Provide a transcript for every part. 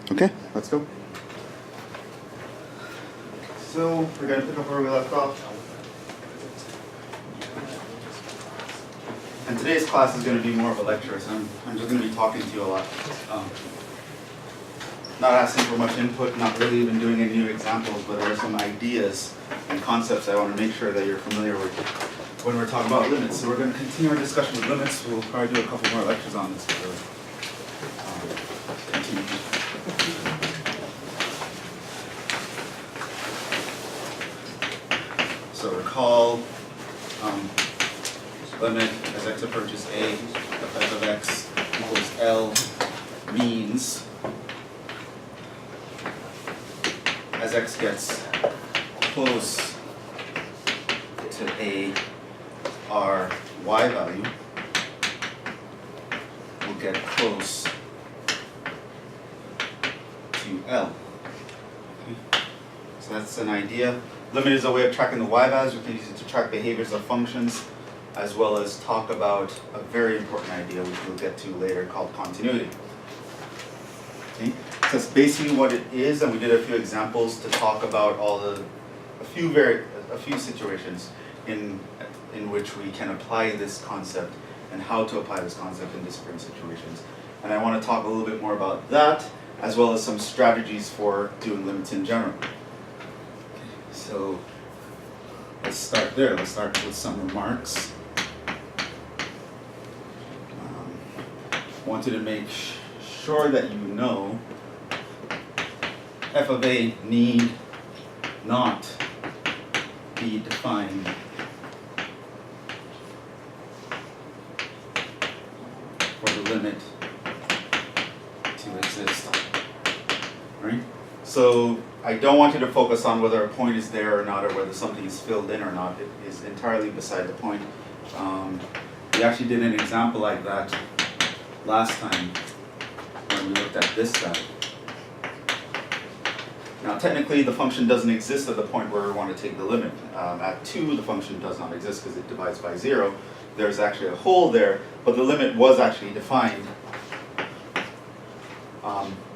Okay, let's go. So we're going to pick up where we left off. And today's class is going to be more of a lecture, so I'm just going to be talking to you a lot. Not asking for much input, not really even doing any new examples, but there are some ideas and concepts I want to make sure that you're familiar with when we're talking about limits. So we're going to continue our discussion with limits. We'll probably do a couple more lectures on this. Continue. So recall limit as x approaches a of f of x equals L means as x gets close to a, our y value will get close to L. Okay. So that's an idea. Limit is a way of tracking the y values. We can use it to track behaviors of functions, as well as talk about a very important idea which we'll get to later called continuity. Okay. So that's basically what it is, and we did a few examples to talk about a few situations in which we can apply this concept and how to apply this concept in different situations. And I want to talk a little bit more about that, as well as some strategies for doing limits in general. So let's start there. Let's start with some remarks. Wanted to make sure that you know f of a need not be defined for the limit to exist. Right? So I don't want you to focus on whether a point is there or not, or whether something is filled in or not. It is entirely beside the point. We actually did an example like that last time when we looked at this guy. Now technically the function doesn't exist at the point where we want to take the limit. At 2 the function does not exist because it divides by 0. There's actually a hole there, but the limit was actually defined.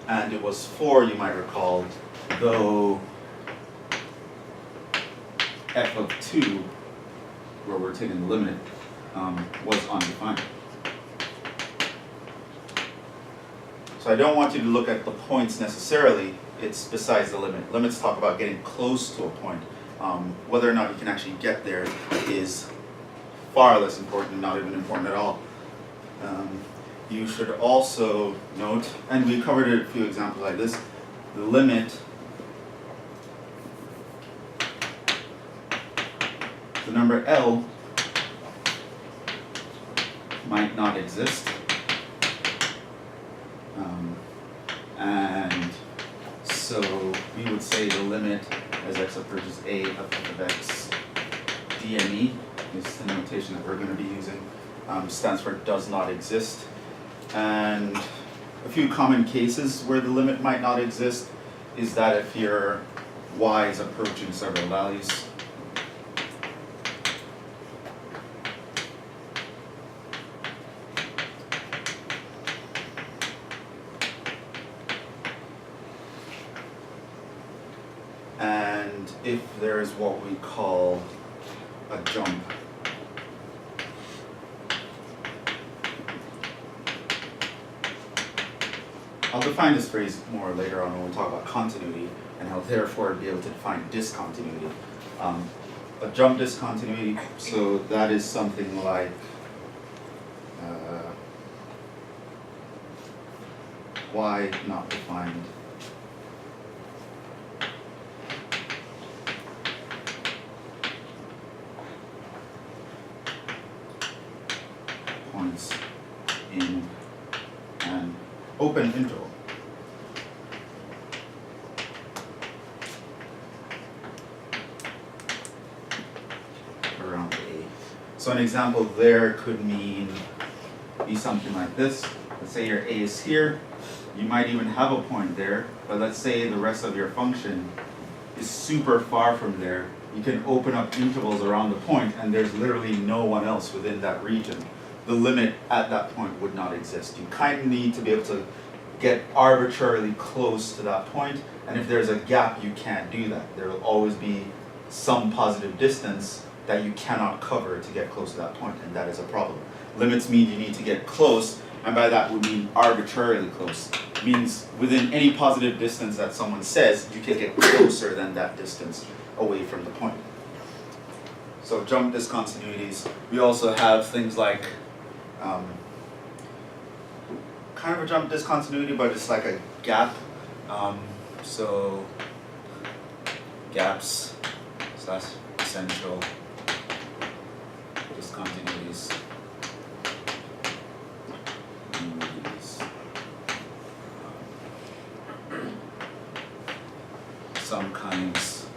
And it was 4, you might recall, though f of 2, where we're taking the limit, was undefined. So I don't want you to look at the points necessarily, it's besides the limit. Limits talk about getting close to a point. Whether or not you can actually get there is far less important, not even important at all. You should also note, and we covered a few examples like this, the limit, the number L might not exist. And so we would say the limit as x approaches a of f of x dne, is the notation that we're going to be using, stands for does not exist. And a few common cases where the limit might not exist is that if your y is approaching several values. And if there is what we call a jump. I'll define this phrase more later on when we talk about continuity, and I'll therefore be able to define discontinuity. A jump discontinuity, so that is something like y not defined points in an open interval. Around A. So an example there could be something like this. Let's say your A is here. You might even have a point there, but let's say the rest of your function is super far from there. You can open up intervals around the point and there's literally no one else within that region. The limit at that point would not exist. You kind of need to be able to get arbitrarily close to that point, and if there's a gap, you can't do that. There will always be some positive distance that you cannot cover to get close to that point, and that is a problem. Limits mean you need to get close, and by that we mean arbitrarily close. It means within any positive distance that someone says, you can get closer than that distance away from the point. So jump discontinuities. We also have things like kind of a jump discontinuity, but it's like a gap. So gaps / essential discontinuities. Some kinds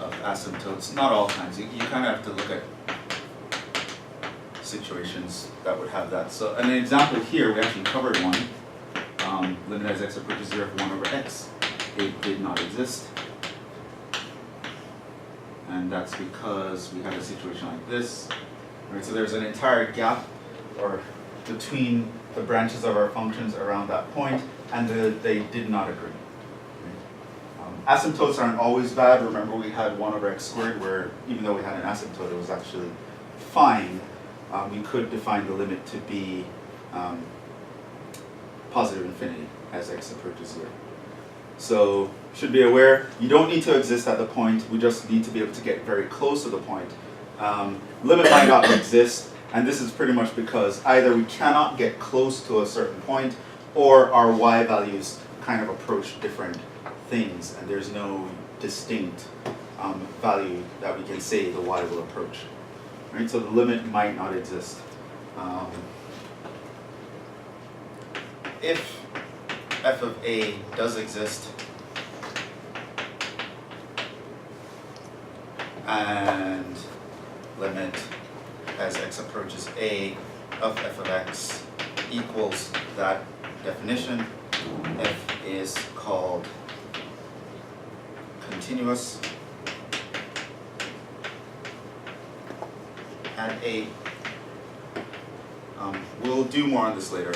of asymptotes, not all kinds. You kind of have to look at situations that would have that. So an example here, we actually covered one. Limit as x approaches 0 for 1 over x. It did not exist. And that's because we had a situation like this. Right, so there's an entire gap or between the branches of our functions around that point, and they did not agree. Asymptotes aren't always bad. Remember, we had 1 over x squared where even though we had an asymptote, it was actually fine. We could define the limit to be positive infinity as x approaches 0. So, should be aware, you don't need to exist at the point, we just need to be able to get very close to the point. Limit might not exist, and this is pretty much because either we cannot get close to a certain point, or our y values kind of approach different things, and there's no distinct value that we can say the y will approach. Right? So the limit might not exist. If f of a does exist, and limit as x approaches a of f of x equals that definition, f is called continuous at a. We'll do more on this later.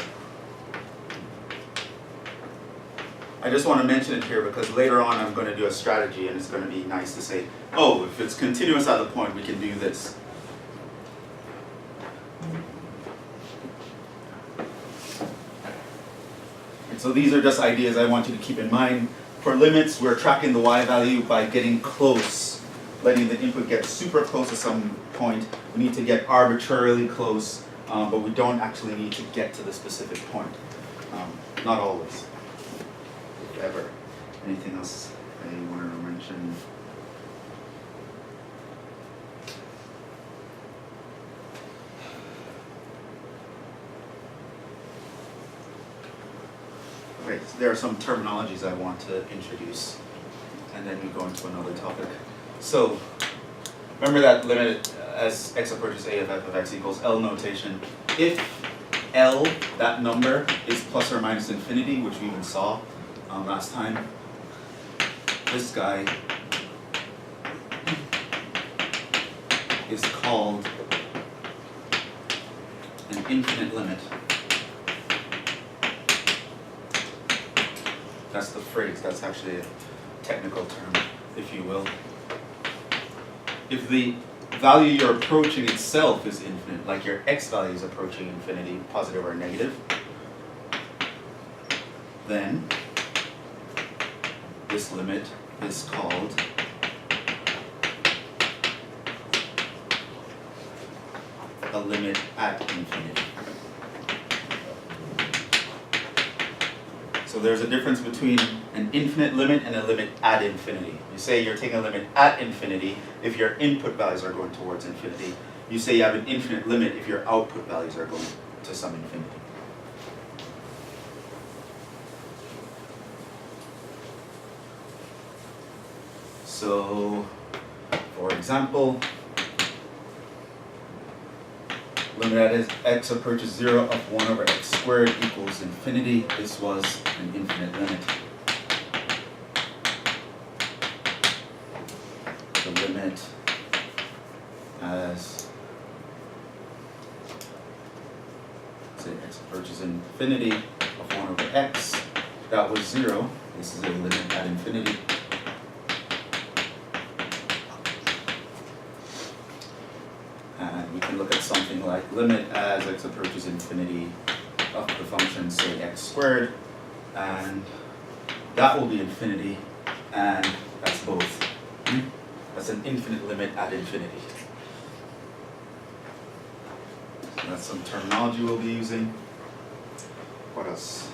I just want to mention it here because later on I'm going to do a strategy, and it's going to be nice to say, oh, if it's continuous at the point, we can do this. And so these are just ideas I want you to keep in mind. For limits, we're tracking the y value by getting close, letting the input get super close to some point. We need to get arbitrarily close, but we don't actually need to get to the specific point. Not always. If ever. Anything else I wanted to mention? Okay, so there are some terminologies I want to introduce, and then we go into another topic. So, remember that limit as x approaches a of f of x equals L notation. If L, that number, is plus or minus infinity, which we even saw last time, this guy is called an infinite limit. That's the phrase, that's actually a technical term, if you will. If the value you're approaching itself is infinite, like your x value is approaching infinity, positive or negative, then this limit is called a limit at infinity. So there's a difference between an infinite limit and a limit at infinity. You say you're taking a limit at infinity if your input values are going towards infinity. You say you have an infinite limit if your output values are going to some infinity. So, for example, limit as x approaches 0 of 1 over x squared equals infinity. This was an infinite limit. The limit as, say, x approaches infinity of 1 over x that was 0, this is a limit at infinity. And we can look at something like limit as x approaches infinity of the function, say x squared, and that will be infinity, and that's both. That's an infinite limit at infinity. So that's some terminology we'll be using. What else?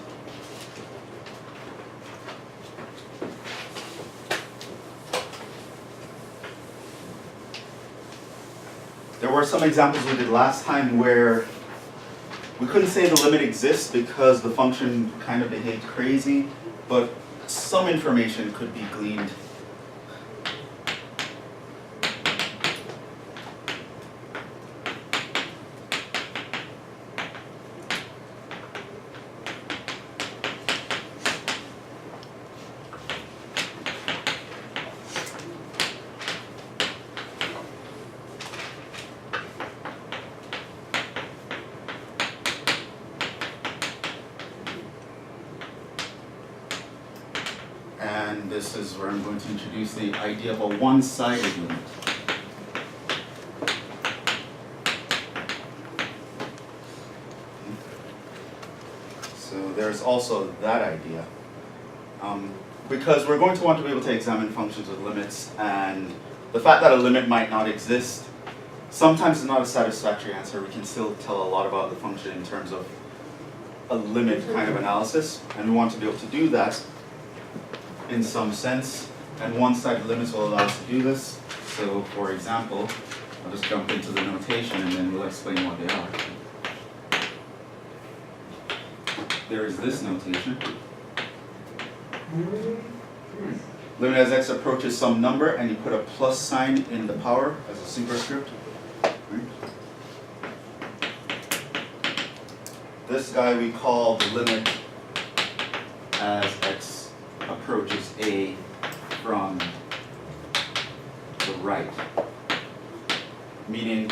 There were some examples we did last time where we couldn't say the limit exists because the function kind of behaved crazy, but some information could be gleaned. And this is where I'm going to introduce the idea of a one-sided limit. So there's also that idea. Because we're going to want to be able to examine functions with limits, and the fact that a limit might not exist sometimes is not a satisfactory answer. We can still tell a lot about the function in terms of a limit kind of analysis, and we want to be able to do that in some sense, and one-sided limits will allow us to do this. So for example, I'll just jump into the notation and then we'll explain what they are. There is this notation. Limit as x approaches some number, and you put a plus sign in the power as a superscript. This guy we call the limit as x approaches a from the right, meaning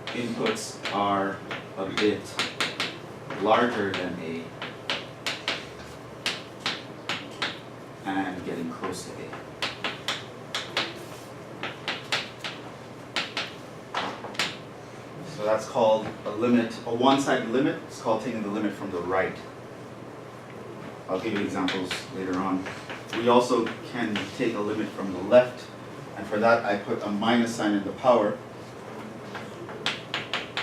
inputs are a bit larger than a and getting close to a. So that's called a limit, a one-sided limit. It's called taking the limit from the right. I'll give you examples later on. We also can take a limit from the left, and for that I put a minus sign in the power.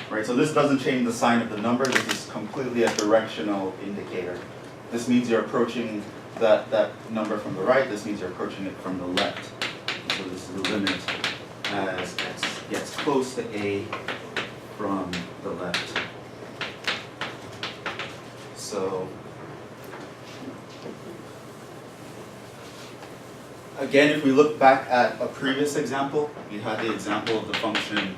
Right, so this doesn't change the sign of the number. This is completely a directional indicator. This means you're approaching that number from the right. This means you're approaching it from the left. So this is the limit as x gets close to a from the left. So again, if we look back at a previous example, we had the example of the function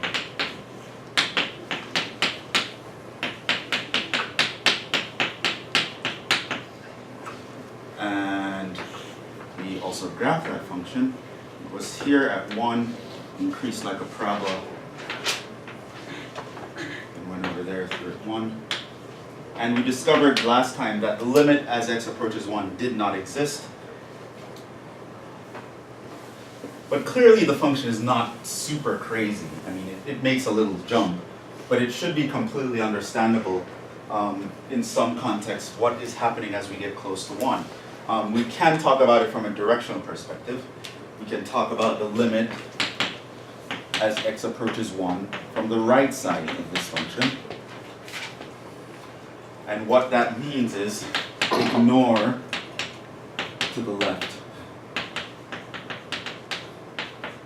and we also graphed that function. It was here at 1, increased like a parabola, and went over there through at 1. And we discovered last time that the limit as x approaches 1 did not exist. But clearly the function is not super crazy. I mean, it makes a little jump, but it should be completely understandable in some context what is happening as we get close to 1. We can talk about it from a directional perspective. We can talk about the limit as x approaches 1 from the right side of this function. And what that means is ignore to the left.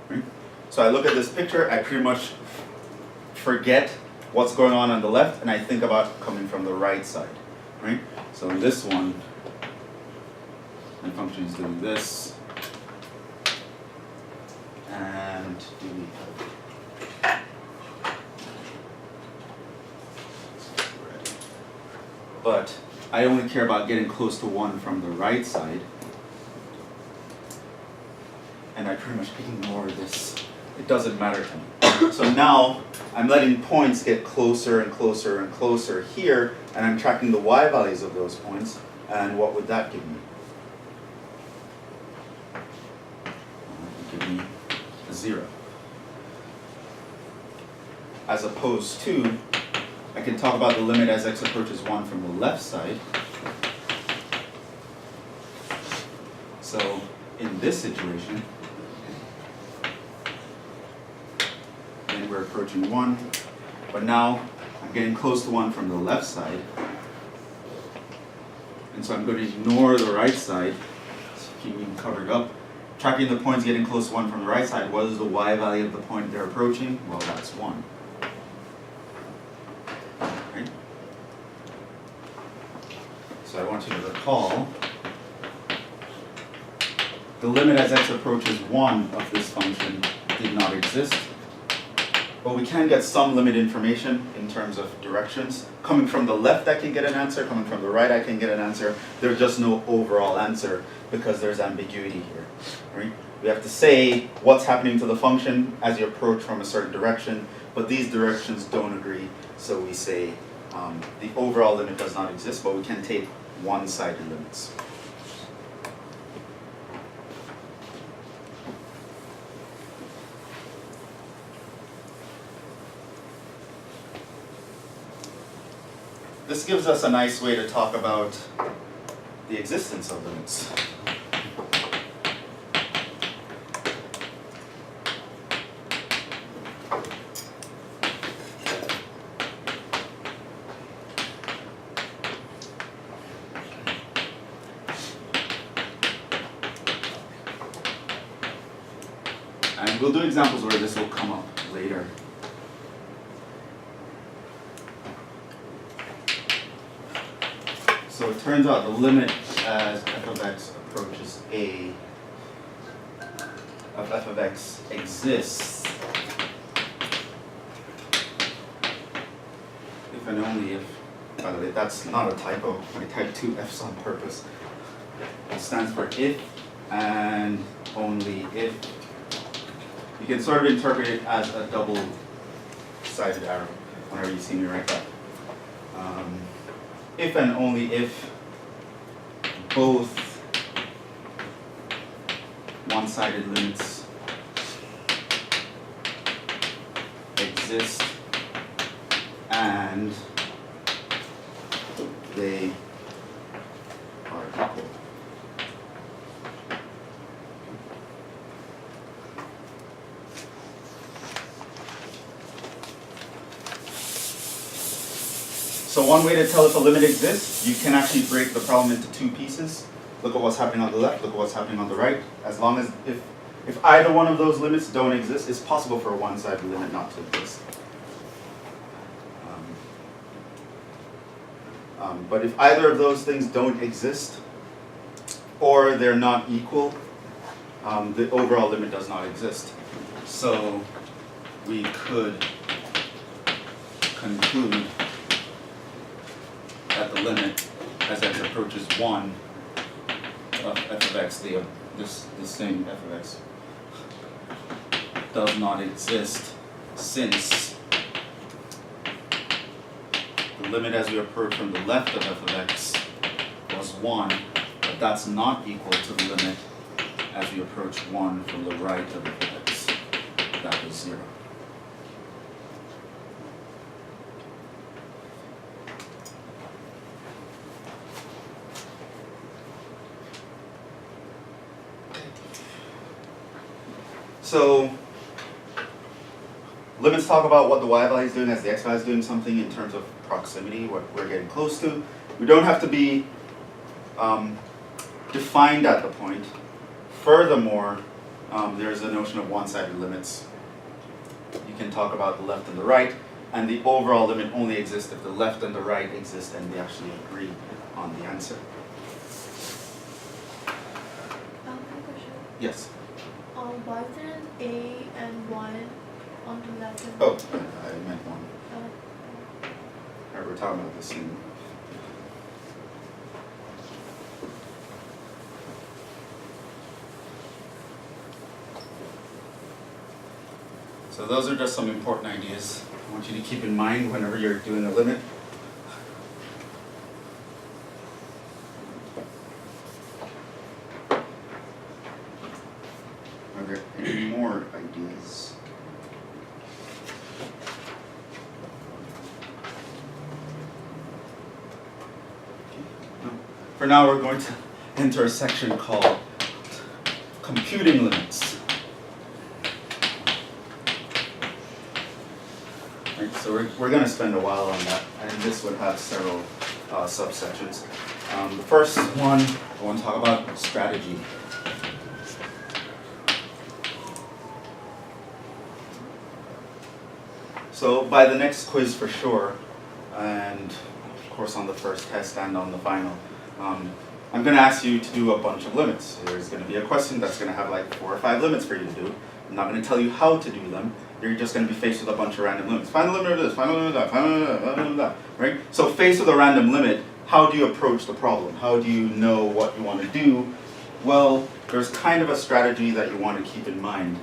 Right? So I look at this picture, I pretty much forget what's going on the left, and I think about coming from the right side. Right? So in this one, my function is doing this, and do we have but I only care about getting close to 1 from the right side, and I pretty much ignore this. It doesn't matter to me. So now I'm letting points get closer and closer and closer here, and I'm tracking the y values of those points, and what would that give me? It would give me a 0. As opposed to, I can talk about the limit as x approaches 1 from the left side. So in this situation, then we're approaching 1, but now I'm getting close to 1 from the left side, and so I'm going to ignore the right side, so keep them covered up. Tracking the points getting close to 1 from the right side, what is the y value of the point they're approaching? Well, that's 1. Right? So I want you to recall the limit as x approaches 1 of this function did not exist. But we can get some limit information in terms of directions. Coming from the left I can get an answer, coming from the right I can get an answer. There's just no overall answer because there's ambiguity here. Right? We have to say what's happening to the function as you approach from a certain direction, but these directions don't agree, so we say the overall limit does not exist, but we can take one-sided limits. This gives us a nice way to talk about the existence of limits. And we'll do examples where this will come up later. So it turns out the limit as f of x approaches a of f of x exists if and only if, by the way, that's not a typo, I typed 2 f's on purpose. It stands for if and only if. You can sort of interpret it as a double-sided arrow whenever you see me write that. If and only if both one-sided limits exist and they are equal. So one way to tell if a limit exists, you can actually break the problem into 2 pieces. Look at what's happening on the left, look at what's happening on the right. As long as, if either one of those limits don't exist, it's possible for a one-sided limit not to exist. But if either of those things don't exist, or they're not equal, the overall limit does not exist. So we could conclude that the limit as x approaches 1 of f of x, this same f of x, does not exist since the limit as we approach from the left of f of x was 1, but that's not equal to the limit as we approach 1 from the right of f of x. That was 0. So limits talk about what the y value is doing as the x value is doing something in terms of proximity, what we're getting close to. We don't have to be defined at the point. Furthermore, there's a notion of one-sided limits. You can talk about the left and the right, and the overall limit only exists if the left and the right exist and they actually agree on the answer. My question. Yes? Why is there an A and 1 on the left and Oh, I meant 1. uh, Alright, we're talking about the same. So those are just some important ideas I want you to keep in mind whenever you're doing a limit. Are there any more ideas? No. For now, we're going to enter a section called computing limits. Right, so we're going to spend a while on that, and this would have several subsections. The first one, I want to talk about strategy. So by the next quiz for sure, and of course on the first test and on the final, I'm going to ask you to do a bunch of limits. There's going to be a question that's going to have like 4 or 5 limits for you to do. I'm not going to tell you how to do them. You're just going to be faced with a bunch of random limits. Find the limit of this, find the limit of that, find the limit of that, find the limit of that, right? So faced with a random limit, how do you approach the problem? How do you know what you want to do? Well, there's kind of a strategy that you want to keep in mind.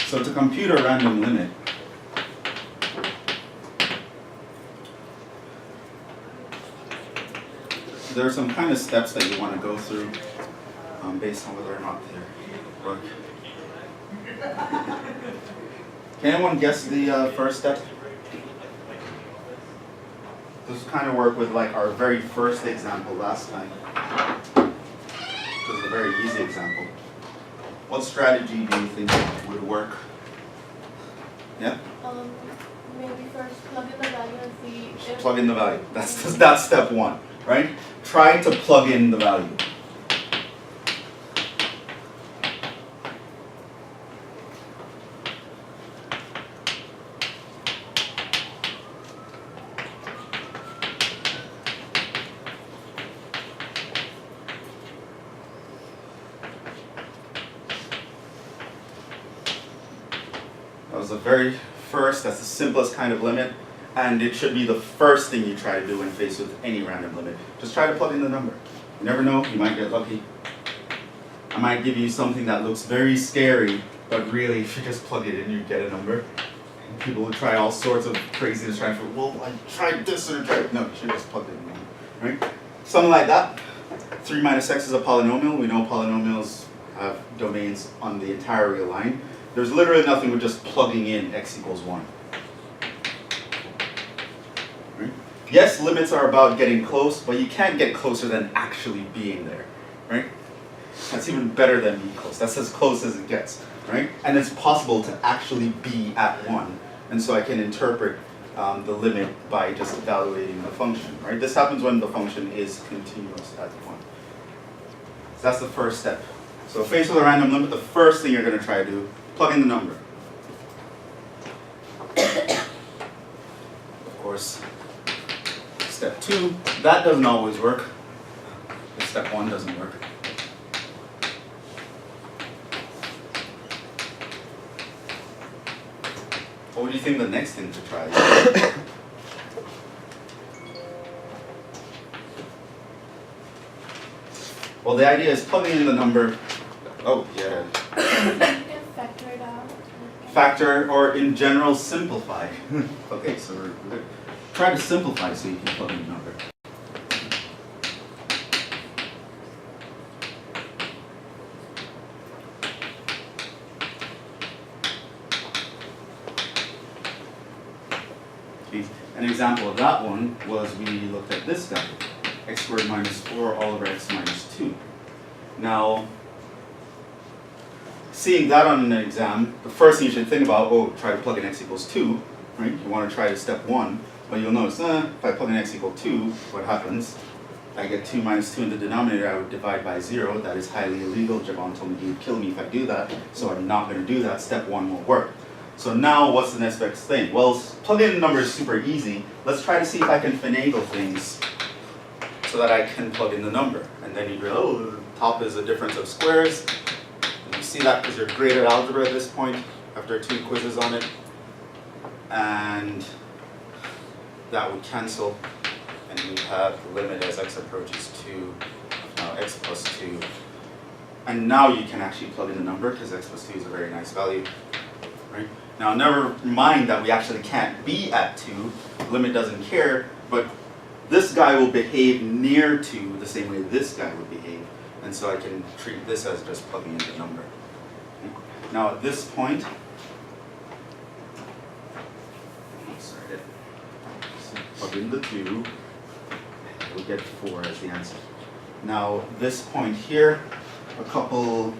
So to compute a random limit, there are some kind of steps that you want to go through based on whether or not they work. Can anyone guess the first step? This kind of work with like our very first example last time. This was a very easy example. What strategy do you think would work? Yeah? Maybe first plug in the value and see if... Plug in the value. That's step 1, right? Try to plug in the value. That was the very first, that's the simplest kind of limit, and it should be the first thing you try to do when faced with any random limit. Just try to plug in the number. You never know, you might get lucky. I might give you something that looks very scary, but really if you just plug it in, you get a number. And people will try all sorts of craziness trying to, well, I tried this or tried, no, you should just plug it in, right? Something like that. 3 minus x is a polynomial. We know polynomials have domains on the entire real line. There's literally nothing with just plugging in x equals 1. Right? Yes, limits are about getting close, but you can't get closer than actually being there. Right? That's even better than being close. That's as close as it gets. Right? And it's possible to actually be at 1. And so I can interpret the limit by just evaluating the function. Right? This happens when the function is continuous at 1. So that's the first step. So faced with a random limit, the first thing you're going to try to do, plug in the number. Of course, step 2, that doesn't always work. Step 1 doesn't work. What do you think the next thing to try is? Well, the idea is plugging in the number. Oh, yeah. You can factor it out. Factor, or in general, simplify. Okay, so we're good. Try to simplify so you can plug in the number. Okay. An example of that one was we looked at this guy, x squared minus 4 all over x minus 2. Now, seeing that on an exam, the first thing you should think about, oh, try to plug in x equals 2, right? You want to try to step 1, but you'll notice, if I plug in x equals 2, what happens? I get 2 minus 2 in the denominator, I would divide by 0. That is highly illegal. Jhevon told me he would kill me if I do that, so I'm not going to do that. Step 1 won't work. So now, what's the next best thing? Well, plugging in the number is super easy. Let's try to see if I can finagle things so that I can plug in the number. And then you go, oh, the top is a difference of squares. And you see that because you're great at algebra at this point, after 2 quizzes on it. And that would cancel. And we have the limit as x approaches 2, x plus 2 And now you can actually plug in the number because x plus 2 is a very nice value. Right? Now never mind that we actually can't be at 2, limit doesn't care, but this guy will behave near 2 the same way this guy would behave. And so I can treat this as just plugging in the number. Okay. Now at this point, so plug in the 2, we'll get 4 as the answer. Now this point here, a couple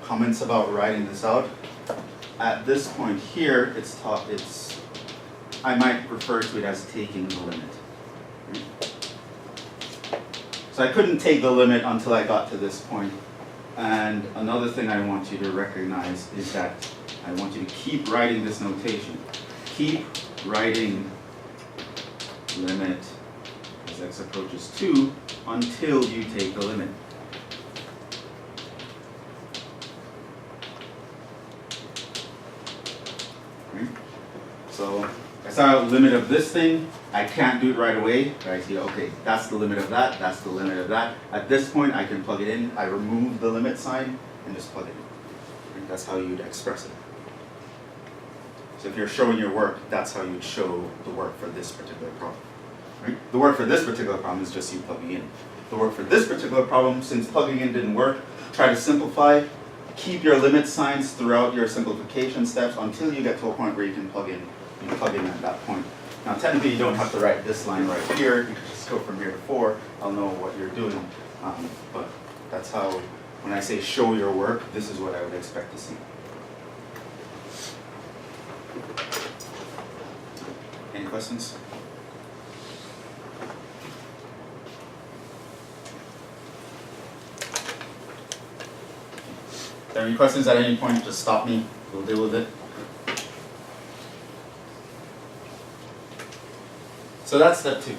comments about writing this out. At this point here, I might refer to it as taking the limit. So I couldn't take the limit until I got to this point. And another thing I want you to recognize is that I want you to keep writing this notation. Keep writing limit as x approaches 2 until you take the limit. Okay. So I start out limit of this thing. I can't do it right away. I see, okay, that's the limit of that, that's the limit of that. At this point, I can plug it in. I remove the limit sign and just plug it in. And that's how you'd express it. So if you're showing your work, that's how you'd show the work for this particular problem. Right? The work for this particular problem is just you plugging in. The work for this particular problem, since plugging in didn't work, try to simplify. Keep your limit signs throughout your simplification steps until you get to a point where you can plug in. You can plug in at that point. Now technically you don't have to write this line right here, you can just go from here to 4, I'll know what you're doing, but that's how, when I say show your work, this is what I would expect to see. Any questions? If there are any questions at any point, just stop me, we'll deal with it. So that's step 2.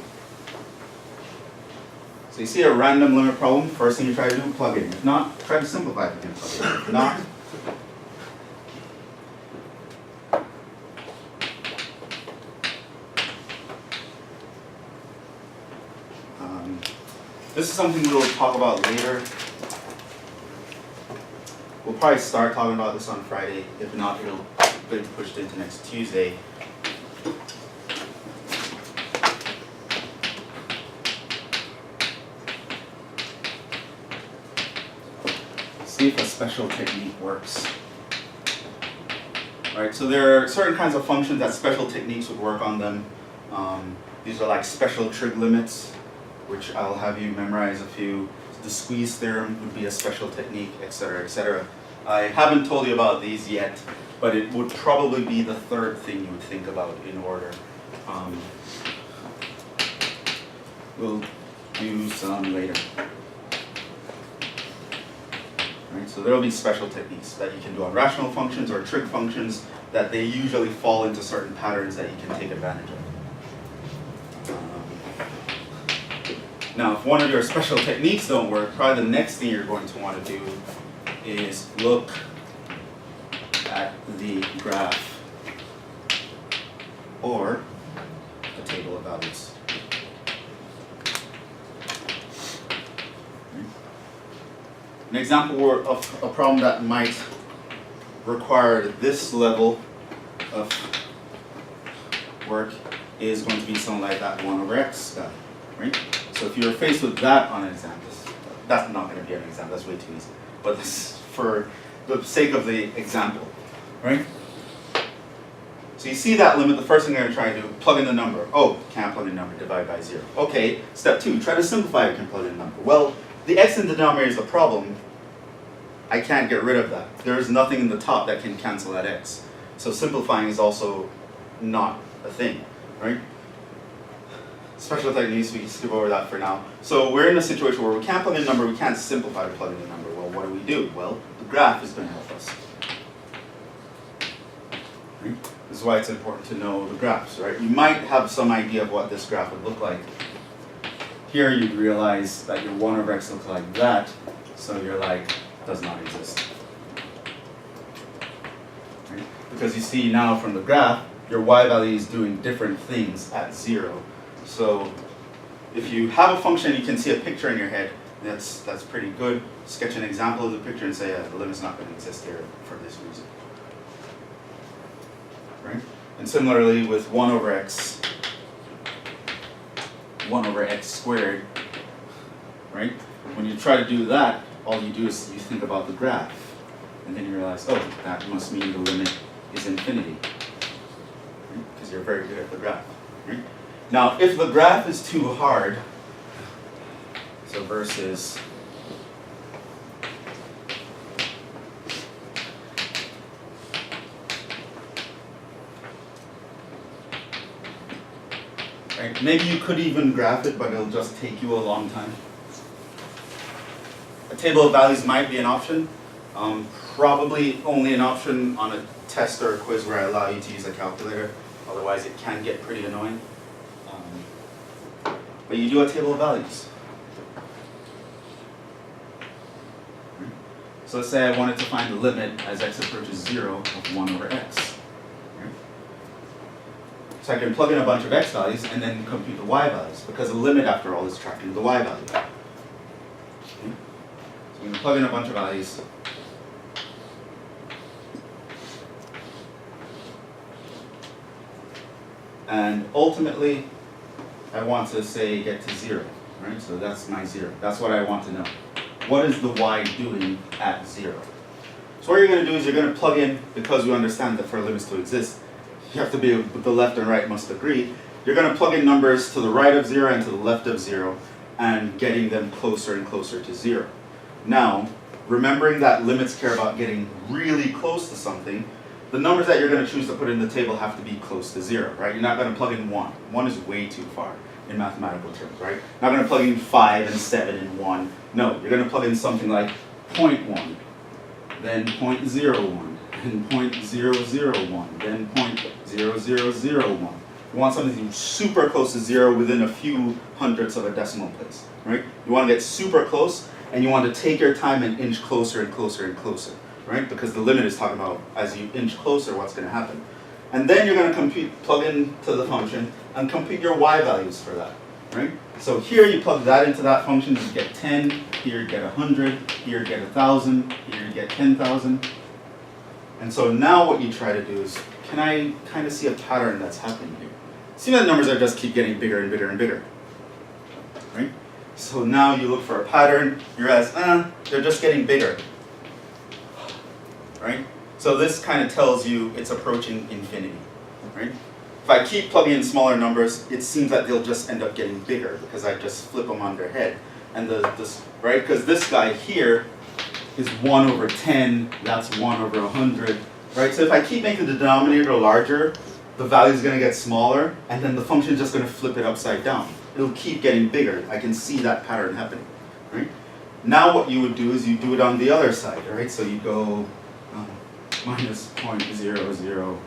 So you see a random limit problem, first thing you try to do, plug in. If not, try to simplify it again, plug in. If not, this is something we'll talk about later. We'll probably start talking about this on Friday. If not, it'll be pushed into next Tuesday. See if a special technique works. Right, so there are certain kinds of functions that special techniques would work on them. These are like special trig limits, which I'll have you memorize a few. The squeeze theorem would be a special technique, etc., etc. I haven't told you about these yet, but it would probably be the third thing you would think about in order. We'll do some later. Right, so there will be special techniques that you can do on rational functions or trig functions that they usually fall into certain patterns that you can take advantage of. Now, if one of your special techniques don't work, probably the next thing you're going to want to do is look at the graph or the table of values. An example of a problem that might require this level of work is going to be something like that 1 over x guy, right? So if you're faced with that on an exam, that's not going to be an exam, that's way too easy. But this is for the sake of the example, right? So you see that limit, the first thing you're going to try to do, plug in the number. Oh, can't plug in the number, divide by 0. Okay, step 2, try to simplify it and plug in the number. Well, the x in the denominator is the problem. I can't get rid of that. There's nothing in the top that can cancel that x. So simplifying is also not a thing, right? Special techniques, we can skip over that for now. So we're in a situation where we can't plug in a number, we can't simplify to plug in the number. Well, what do? Well, the graph is going to help us. Right? This is why it's important to know the graphs, right? You might have some idea of what this graph would look like. Here you'd realize that your 1 over x looks like that, so you're like, does not exist. Right? Because you see now from the graph, your y value is doing different things at 0. So if you have a function, you can see a picture in your head, That's pretty good. Sketch an example of the picture and say, the limit's not going to exist here for this reason. Right? And similarly with 1 over x squared, right? When you try to do that, all you do is you think about the graph. And then you realize, oh, that must mean the limit is infinity. Because you're very good at the graph. Right? Now, if the graph is too hard, so versus right, maybe you could even graph it, but it'll just take you a long time. A table of values might be an option. Probably only an option on a test or a quiz where I allow you to use a calculator. Otherwise, it can get pretty annoying. But you do a table of values. So let's say I wanted to find the limit as x approaches 0 of 1 over x. So I can plug in a bunch of x values and then compute the y values, because the limit, after all, is tracking the y value. So we can plug in a bunch of values. And ultimately, I want to say get to 0, right? So that's my 0. That's what I want to know. What is the y doing at 0? So what you're going to do is you're going to plug in, because we understand that for limits to exist, you have to be, the left and right must agree. You're going to plug in numbers to the right of 0 and to the left of 0, and getting them closer and closer to 0. Now, remembering that limits care about getting really close to something, the numbers that you're going to choose to put in the table have to be close to 0, right? You're not going to plug in 1. 1 is way too far in mathematical terms, right? Not going to plug in 5 and 7 and 1. No, you're going to plug in something like 0.1, then 0.01, then 0.001, then 0.0001. You want something super close to 0 within a few hundredths of a decimal place, right? You want to get super close, and you want to take your time and inch closer and closer and closer, right? Because the limit is talking about as you inch closer, what's going to happen. And then you're going to plug into the function and compute your y values for that, right? So here you plug that into that function, you get 10, here you get 100, here you get 1,000, here you get 10,000. And so now what you try to do is, can I kind of see a pattern that's happening here? See that numbers are just keep getting bigger and bigger and bigger, right? So now you look for a pattern, you realize, they're just getting bigger, right? So this kind of tells you it's approaching infinity, right? If I keep plugging in smaller numbers, it seems that they'll just end up getting bigger because I just flip them on their head. And right? Because this guy here is 1 over 10, that's 1 over 100, right? So if I keep making the denominator larger, the value is going to get smaller, and then the function is just going to flip it upside down. It'll keep getting bigger. I can see that pattern happening, right? Now what you would do is you do it on the other side, right? So you go minus 0.0001,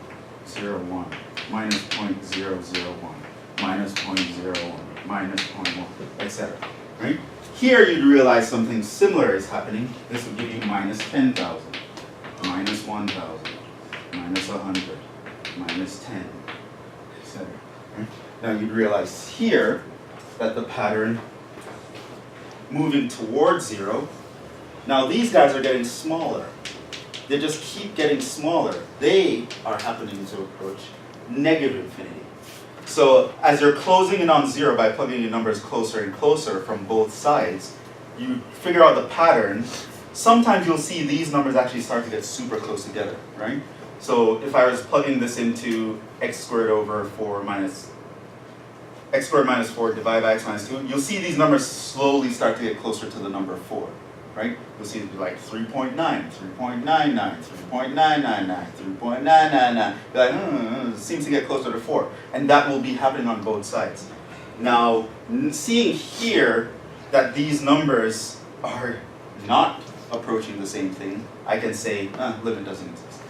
minus 0.001, minus 0.01, minus 0.1, etc. Right? Here you'd realize something similar is happening. This would give you minus 10,000, minus 1,000, minus 100, minus 10, etc. Right? Now you'd realize here that the pattern moving towards 0. Now these guys are getting smaller. They just keep getting smaller. They are happening to approach negative infinity. So as you're closing in on 0 by plugging in numbers closer and closer from both sides, you figure out the pattern. Sometimes you'll see these numbers actually start to get super close together, right? So if I was plugging this into x squared over 4 minus x squared minus 4 divided by x minus 2, you'll see these numbers slowly start to get closer to the number 4. Right? You'll see it be like 3.9, 3.99, 3.999, 3.999. You're like, it seems to get closer to 4. And that will be happening on both sides. Now, seeing here that these numbers are not approaching the same thing, I can say, limit doesn't exist.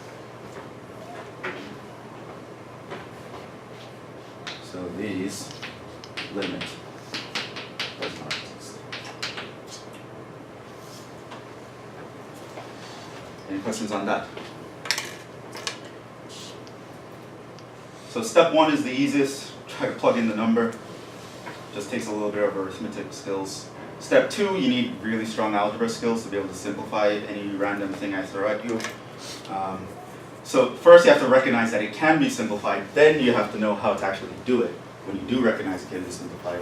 So these limit does not exist. Any questions on that? So step 1 is the easiest. Try to plug in the number. Just takes a little bit of arithmetic skills. Step 2, you need really strong algebra skills to be able to simplify any random thing I throw at you. So first you have to recognize that it can be simplified, then you have to know how to actually do it when you do recognize it can be simplified.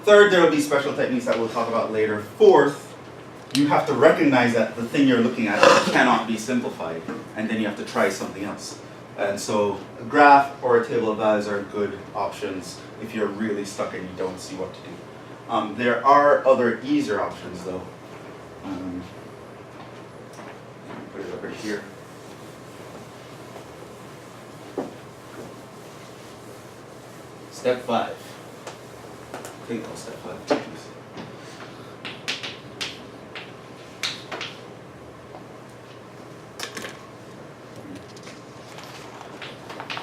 Third, there will be special techniques that we'll talk about later. Fourth, you have to recognize that the thing you're looking at cannot be simplified, and then you have to try something else. And so a graph or a table of values are good options if you're really stuck and you don't see what to do. There are other easier options though. Put it over here. Step 5. I think that was step 5.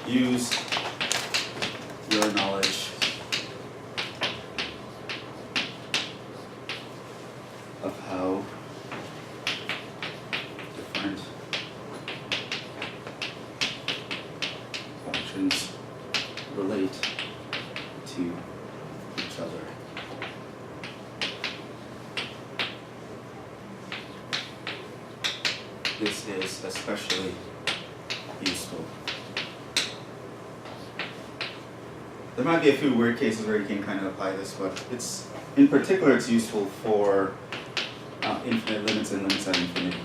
Use your knowledge of how different functions relate to each other. This is especially useful. There might be a few weird cases where you can kind of apply this, but it's, in particular, it's useful for infinite limits and limits at infinity.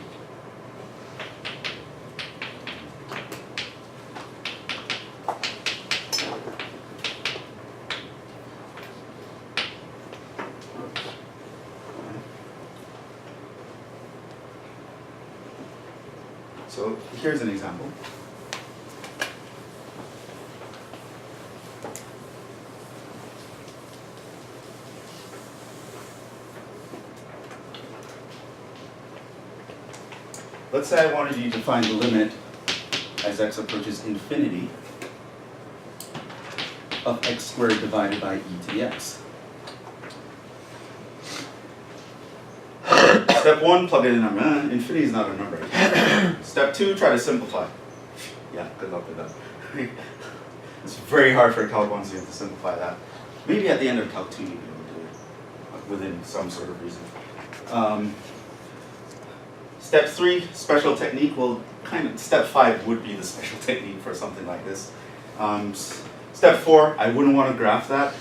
So here's an example. Let's say I wanted you to find the limit as x approaches infinity of x squared divided by e to the x. Step 1, plug in a number. Infinity is not a number. Step 2, try to simplify. Yeah, good luck with that. It's very hard for a Calc 1 student to simplify that. Maybe at the end of Calc 2 you can do it within some sort of reason. Step 3, special technique. Well, step 5 would be the special technique for something like this. Step 4, I wouldn't want to graph that.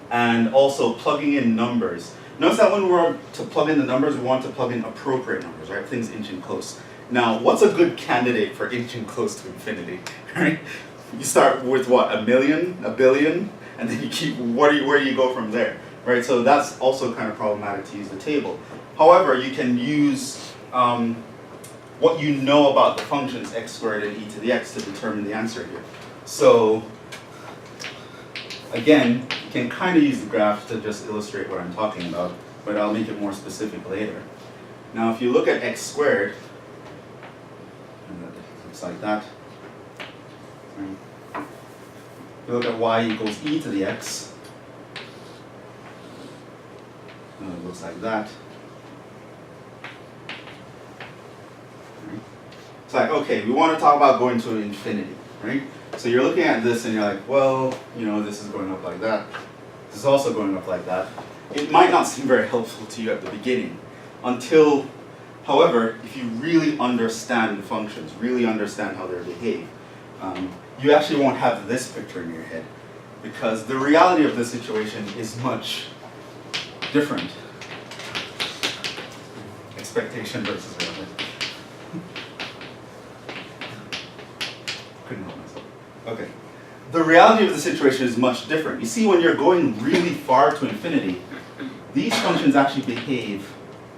And also plugging in numbers. Notice that when we're to plug in the numbers, we want to plug in appropriate numbers, right? Things inching close. Now, what's a good candidate for inching close to infinity, right? You start with what, a million, a billion, and then you keep, where do you go from there, right? So that's also kind of problematic to use the table. However, you can use what you know about the functions x squared and e to the x to determine the answer here. So again, you can kind of use the graph to just illustrate what I'm talking about, but I'll make it more specific later. Now if you look at x squared, and that looks like that. Right? If you look at y equals e to the x, it looks like that. It's like, okay, we want to talk about going to infinity, right? So you're looking at this and you're like, well, you know, this is going up like that. This is also going up like that. It might not seem very helpful to you at the beginning until, however, if you really understand the functions, really understand how they behave, you actually won't have this picture in your head because the reality of the situation is much different. Expectation versus reality. Couldn't help myself. Okay. The reality of the situation is much different. You see, when you're going really far to infinity, these functions actually behave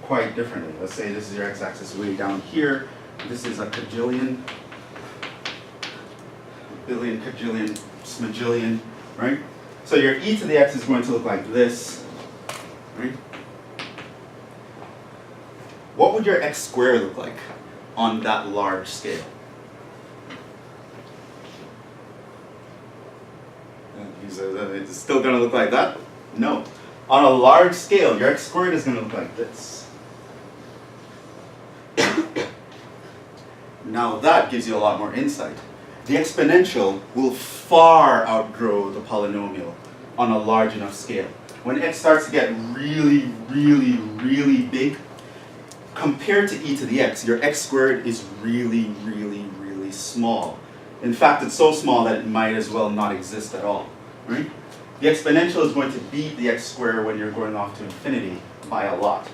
quite differently. Let's say this is your x-axis way down here. This is a cajillion, billion, cajillion, smajillion, right? So your e to the x is going to look like this, right? What would your x squared look like on that large scale? It's still going to look like that? No. On a large scale, your x squared is going to look like this. Now that gives you a lot more insight. The exponential will far outgrow the polynomial on a large enough scale. When x starts to get really, really, really big, compared to e to the x, your x squared is really, really, really small. In fact, it's so small that it might as well not exist at all, right? The exponential is going to beat the x squared when you're going off to infinity by a lot.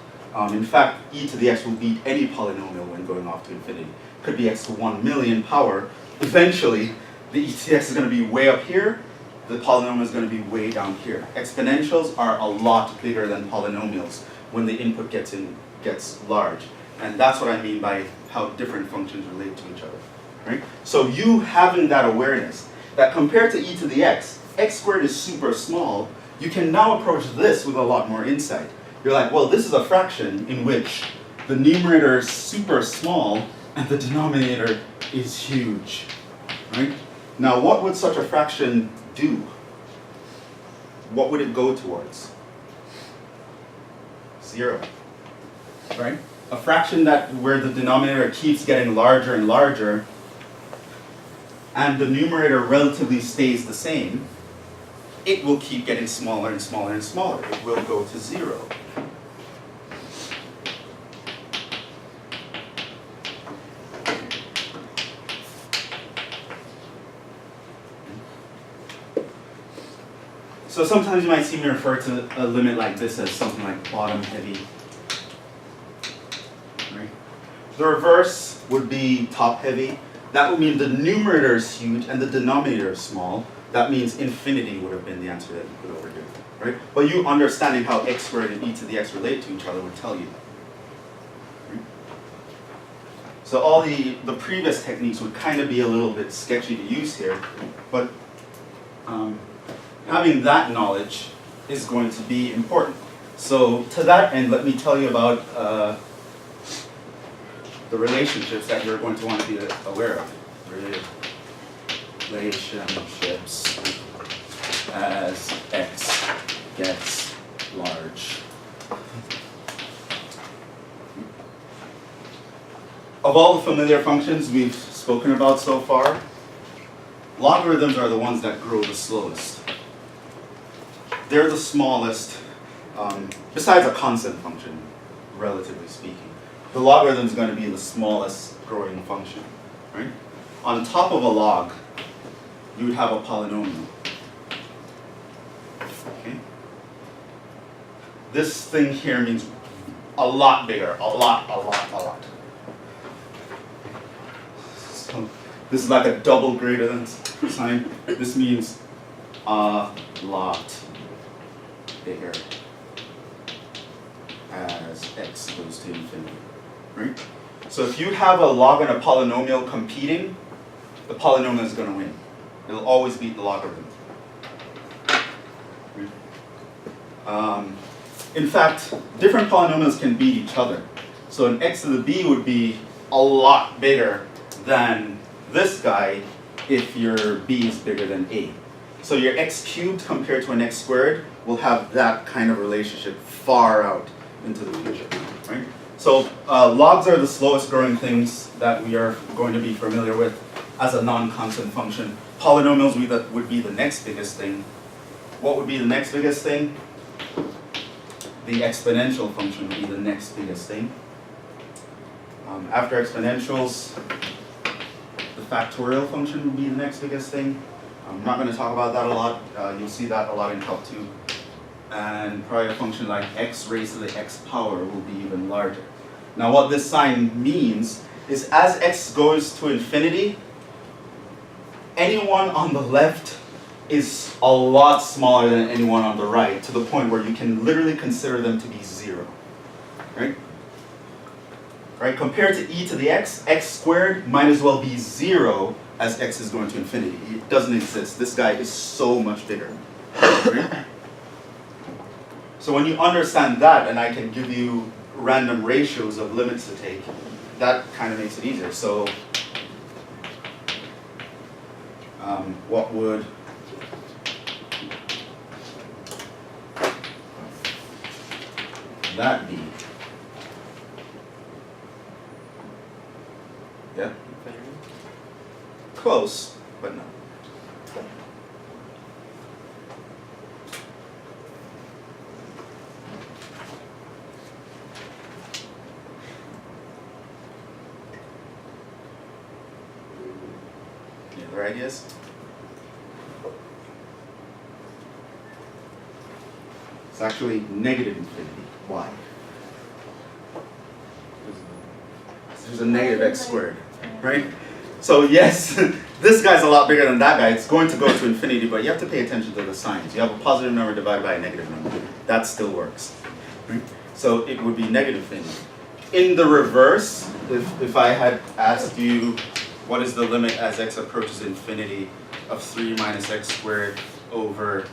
In fact, e to the x will beat any polynomial when going off to infinity. Could be x to 1 million power. Eventually, the e to the x is going to be way up here. The polynomial is going to be way down here. Exponentials are a lot bigger than polynomials when the input gets large. And that's what I mean by how different functions relate to each other. Right? So you having that awareness that compared to e to the x squared is super small, you can now approach this with a lot more insight. You're like, well, this is a fraction in which the numerator is super small and the denominator is huge. Right? Now, what would such a fraction do? What would it go towards? 0. Right? A fraction where the denominator keeps getting larger and larger and the numerator relatively stays the same, it will keep getting smaller and smaller and smaller. It will go to 0. So sometimes you might see me refer to a limit like this as something like bottom heavy. Right? The reverse would be top heavy. That would mean the numerator is huge and the denominator is small. That means infinity would have been the answer that you put over here. Right? But you understanding how x squared and e to the x relate to each other would tell you that. Right? So all the previous techniques would kind of be a little bit sketchy to use here, but having that knowledge is going to be important. So to that end, let me tell you about the relationships that you're going to want to be aware of. Relationships as x gets large. Of all the familiar functions we've spoken about so far, logarithms are the ones that grow the slowest. They're the smallest, besides a constant function, relatively speaking. The logarithm is going to be the smallest growing function, right? On top of a log, you would have a polynomial. Okay? This thing here means a lot bigger, a lot. So this is like a double greater than sign. This means a lot bigger as x goes to infinity. Right? So if you have a log and a polynomial competing, the polynomial is going to win. It'll always beat the logarithm. Right? In fact, different polynomials can beat each other. So an x to the b would be a lot bigger than this guy if your b is bigger than a. So your x cubed compared to an x squared will have that kind of relationship far out into the future. Right? So logs are the slowest growing things that we are going to be familiar with as a non-constant function. Polynomials would be the next biggest thing. What would be the next biggest thing? The exponential function would be the next biggest thing. After exponentials, the factorial function would be the next biggest thing. I'm not going to talk about that a lot. You'll see that a lot in Calc 2. And probably a function like x raised to the x power will be even larger. Now what this sign means is as x goes to infinity, anyone on the left is a lot smaller than anyone on the right, to the point where you can literally consider them to be 0. Right? Right? Compared to e to the x squared might as well be 0 as x is going to infinity. It doesn't exist. This guy is so much bigger. Right? So when you understand that, and I can give you random ratios of limits to take, that kind of makes it easier. So what would that be? Yeah? Close, but no. ideas? It's actually negative infinity. Why? There's a negative x squared, right? So yes, this guy's a lot bigger than that guy. It's going to go to infinity, but you have to pay attention to the signs. You have a positive number divided by a negative number. That still works. Right? So it would be negative infinity. In the reverse, if I had asked you what is the limit as x approaches infinity of 3 minus x squared over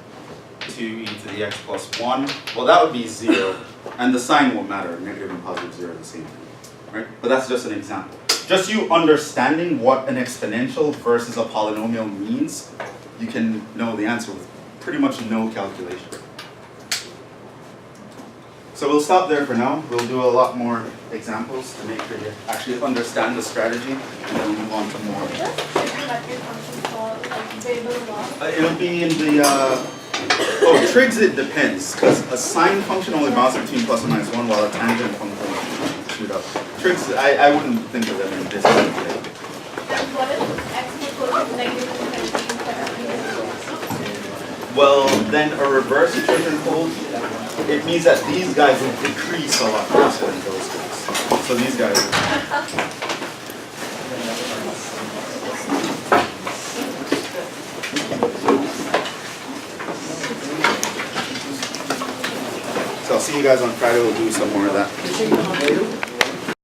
2e to the x plus 1, well that would be 0. And the sign won't matter. Negative and positive 0 are the same thing. Right? But that's just an example. Just you understanding what an exponential versus a polynomial means, you can know the answer with pretty much no calculation. So we'll stop there for now. We'll do a lot more examples to make sure you actually understand the strategy, and then we'll move on to more. Just checking that your function called like variable law. It'll be in the, trigs it depends, because a sine function only bounces between plus and minus 1, while a tangent function shoot up. Trigs, I wouldn't think of them in this way. Then what if x equals negative infinity? Well, then a reverse equation holds. It means that these guys will decrease a lot faster than those guys. So these guys will. So I'll see you guys on Friday. We'll do some more of that.